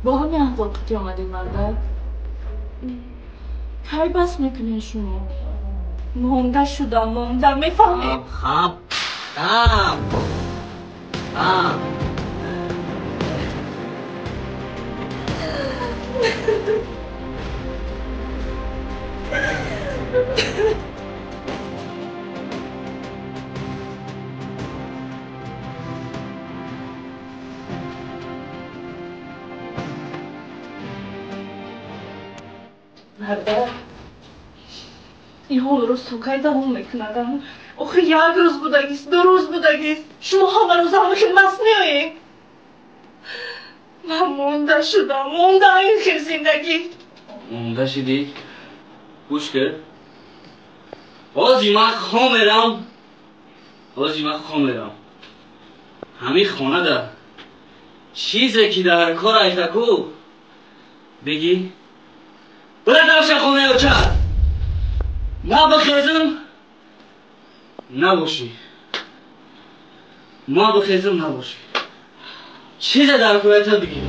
با همین احواقتی آمدین منبر؟ کی بس میکنین شما؟ مونده شدم مونده میفهمیم؟ خب برادر این حال روز تو که دوام میکندم آخه یک روز بودگیست 2 روز بودگیست شما همه روز همه که مست میایین من مونده شدم مونده این که زندگی مونده شدی؟ گوش کرد؟ آجی من خامرم همین خانه ده چیزی که در کار ایتکو بگی برای نفش خونه یا چند ما بخیزم نباشی چیزی در کار ایتکو بگی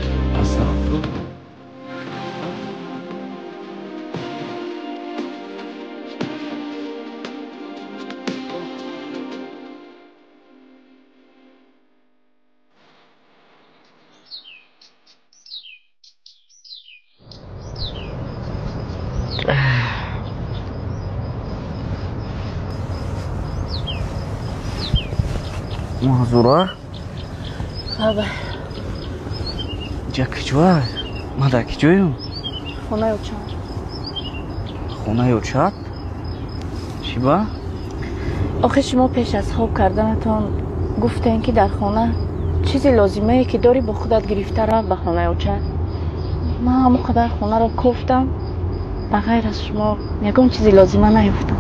Mazura? Abi. Jakıcı Madakıcıyım. Xona yo'qman. Xona yo'qman? Shiba? آخه شما پیش از خواب کردنتان گفتین که در خانه چیزی لازمه ای که داری با خودت گرفته را به خانه یوچه من همون قدر خانه را کفتم بغیر از شما یکم چیزی لازمه نیفتم